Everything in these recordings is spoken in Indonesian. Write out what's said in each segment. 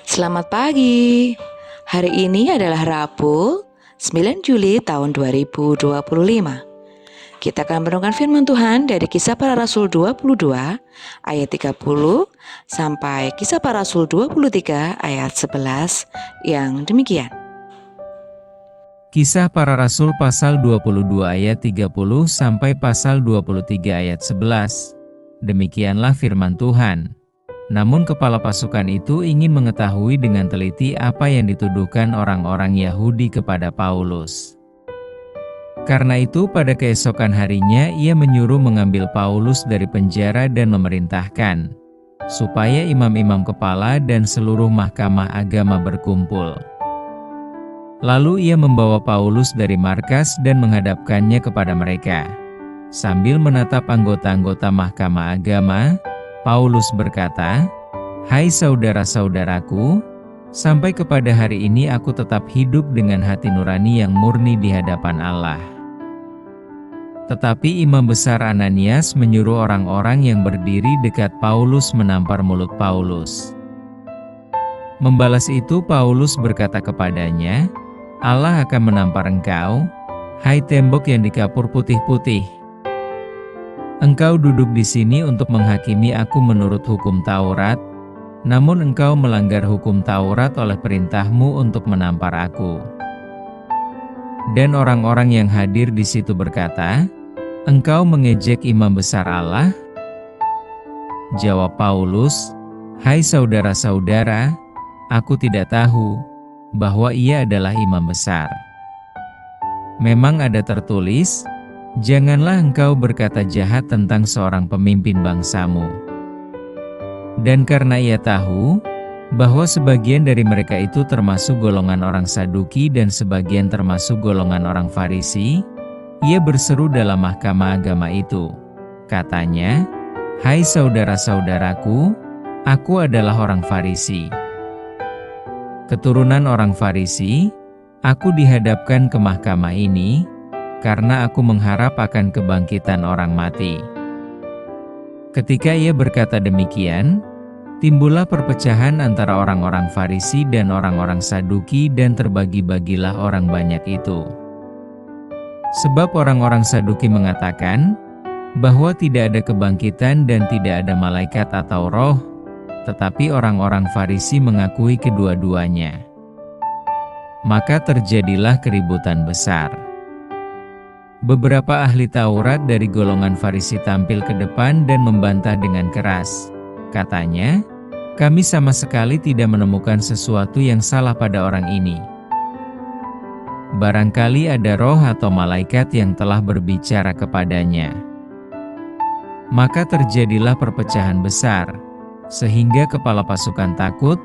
Selamat pagi. Hari ini adalah Rabu, 9 Juli tahun 2025. Kita akan merenungkan firman Tuhan dari Kisah Para Rasul 22 ayat 30 sampai Kisah Para Rasul 23 ayat 11 yang demikian. Kisah Para Rasul pasal 22 ayat 30 sampai pasal 23 ayat 11. Demikianlah firman Tuhan. Namun kepala pasukan itu ingin mengetahui dengan teliti apa yang dituduhkan orang-orang Yahudi kepada Paulus. Karena itu pada keesokan harinya ia menyuruh mengambil Paulus dari penjara dan memerintahkan, supaya imam-imam kepala dan seluruh mahkamah agama berkumpul. Lalu ia membawa Paulus dari markas dan menghadapkannya kepada mereka. Sambil menatap anggota-anggota mahkamah agama, Paulus berkata, "Hai saudara-saudaraku, sampai kepada hari ini aku tetap hidup dengan hati nurani yang murni di hadapan Allah." Tetapi imam besar Ananias menyuruh orang-orang yang berdiri dekat Paulus menampar mulut Paulus. Membalas itu Paulus berkata kepadanya, "Allah akan menampar engkau, hai tembok yang dikapur putih-putih. Engkau duduk di sini untuk menghakimi aku menurut hukum Taurat, namun engkau melanggar hukum Taurat oleh perintahmu untuk menampar aku." Dan orang-orang yang hadir di situ berkata, "Engkau mengejek imam besar Allah?" Jawab Paulus, "Hai saudara-saudara, aku tidak tahu bahwa ia adalah imam besar. Memang ada tertulis, janganlah engkau berkata jahat tentang seorang pemimpin bangsamu." Dan karena ia tahu bahwa sebagian dari mereka itu termasuk golongan orang Saduki dan sebagian termasuk golongan orang Farisi, ia berseru dalam mahkamah agama itu. Katanya, "Hai saudara-saudaraku, aku adalah orang Farisi. Keturunan orang Farisi, aku dihadapkan ke mahkamah ini, karena aku mengharap akan kebangkitan orang mati." Ketika ia berkata demikian, timbullah perpecahan antara orang-orang Farisi dan orang-orang Saduki dan terbagi-bagilah orang banyak itu. Sebab orang-orang Saduki mengatakan bahwa tidak ada kebangkitan dan tidak ada malaikat atau roh, tetapi orang-orang Farisi mengakui kedua-duanya. Maka terjadilah keributan besar. Beberapa ahli Taurat dari golongan Farisi tampil ke depan dan membantah dengan keras. Katanya, "Kami sama sekali tidak menemukan sesuatu yang salah pada orang ini. Barangkali ada roh atau malaikat yang telah berbicara kepadanya." Maka terjadilah perpecahan besar, sehingga kepala pasukan takut,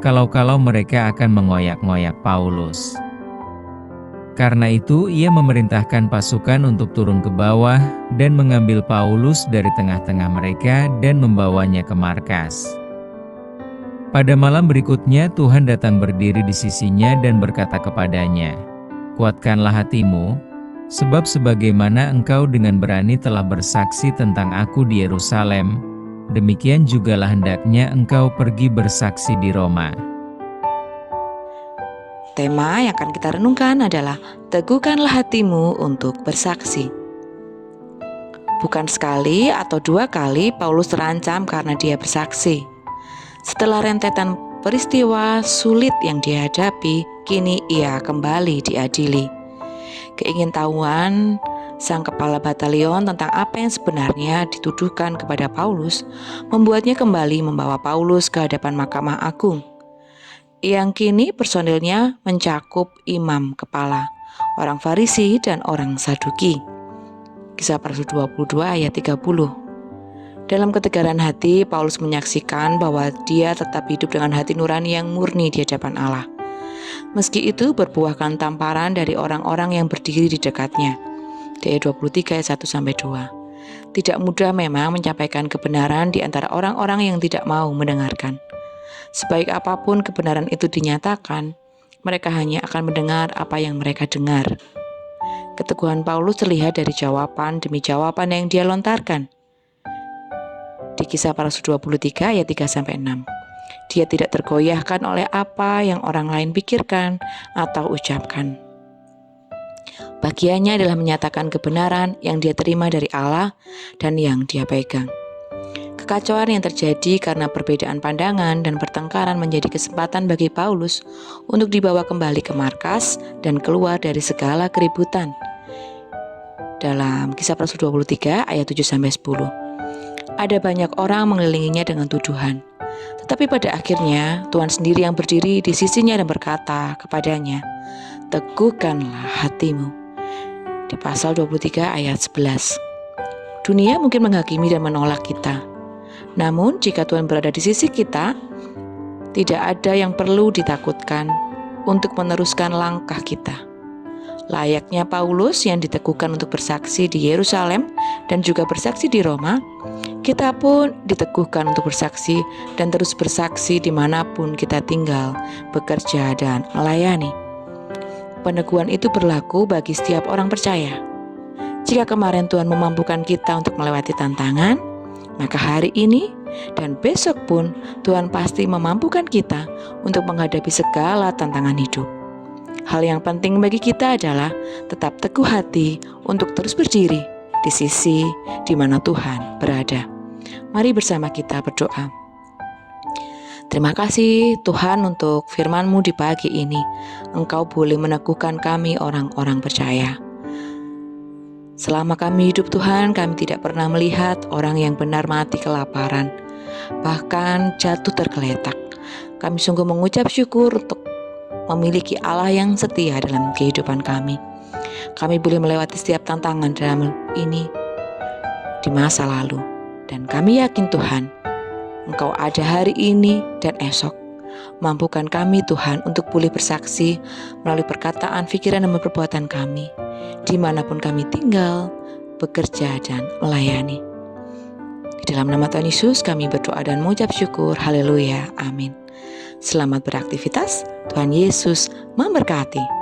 kalau-kalau mereka akan mengoyak-ngoyak Paulus. Karena itu ia memerintahkan pasukan untuk turun ke bawah dan mengambil Paulus dari tengah-tengah mereka dan membawanya ke markas. Pada malam berikutnya Tuhan datang berdiri di sisinya dan berkata kepadanya, "Kuatkanlah hatimu, sebab sebagaimana engkau dengan berani telah bersaksi tentang aku di Yerusalem, demikian jugalah hendaknya engkau pergi bersaksi di Roma." Tema yang akan kita renungkan adalah teguhkanlah hatimu untuk bersaksi. Bukan sekali atau dua kali Paulus terancam karena dia bersaksi. Setelah rentetan peristiwa sulit yang dihadapi, kini ia kembali diadili. Keingintahuan sang kepala batalion tentang apa yang sebenarnya dituduhkan kepada Paulus membuatnya kembali membawa Paulus ke hadapan Mahkamah Agung, yang kini personilnya mencakup imam kepala, orang Farisi dan orang Saduki. Kisah Para Rasul 22 ayat 30. Dalam ketegaran hati, Paulus menyaksikan bahwa dia tetap hidup dengan hati nurani yang murni di hadapan Allah. Meski itu berbuahkan tamparan dari orang-orang yang berdiri di dekatnya. Di ayat 23 ayat 1-2. Tidak mudah memang menyampaikan kebenaran di antara orang-orang yang tidak mau mendengarkan. Sebaik apapun kebenaran itu dinyatakan, mereka hanya akan mendengar apa yang mereka dengar. Keteguhan Paulus terlihat dari jawaban demi jawaban yang dia lontarkan. di Kisah Para Rasul 23 ayat 3-6. Dia tidak tergoyahkan oleh apa yang orang lain pikirkan atau ucapkan. Bagiannya adalah menyatakan kebenaran yang dia terima dari Allah dan yang dia pegang. Kekacauan yang terjadi karena perbedaan pandangan dan pertengkaran menjadi kesempatan bagi Paulus untuk dibawa kembali ke markas dan keluar dari segala keributan. Dalam Kisah Para Rasul 23 ayat 7-10. Ada banyak orang mengelilinginya dengan tuduhan. Tetapi pada akhirnya Tuhan sendiri yang berdiri di sisinya dan berkata kepadanya, "Teguhkanlah hatimu." Di pasal 23 ayat 11. Dunia mungkin menghakimi dan menolak kita. Namun jika Tuhan berada di sisi kita, tidak ada yang perlu ditakutkan untuk meneruskan langkah kita. Layaknya Paulus yang diteguhkan untuk bersaksi di Yerusalem dan juga bersaksi di Roma, kita pun diteguhkan untuk bersaksi dan terus bersaksi dimanapun kita tinggal, bekerja, dan melayani. Peneguhan itu berlaku bagi setiap orang percaya. Jika kemarin Tuhan memampukan kita untuk melewati tantangan, maka hari ini dan besok pun Tuhan pasti memampukan kita untuk menghadapi segala tantangan hidup. Hal yang penting bagi kita adalah tetap teguh hati untuk terus berdiri di sisi di mana Tuhan berada. Mari bersama kita berdoa. Terima kasih Tuhan untuk firman-Mu di pagi ini. Engkau boleh meneguhkan kami orang-orang percaya. Selama kami hidup Tuhan, kami tidak pernah melihat orang yang benar mati kelaparan, bahkan jatuh tergeletak. Kami sungguh mengucap syukur untuk memiliki Allah yang setia dalam kehidupan kami. Kami boleh melewati setiap tantangan dalam ini di masa lalu. Dan kami yakin Tuhan, Engkau ada hari ini dan esok. Mampukan kami Tuhan untuk boleh bersaksi melalui perkataan, pikiran, dan perbuatan kami, dimanapun kami tinggal, bekerja, dan melayani. Di dalam nama Tuhan Yesus kami berdoa dan mengucap syukur. Haleluya, amin. Selamat beraktivitas, Tuhan Yesus memberkati.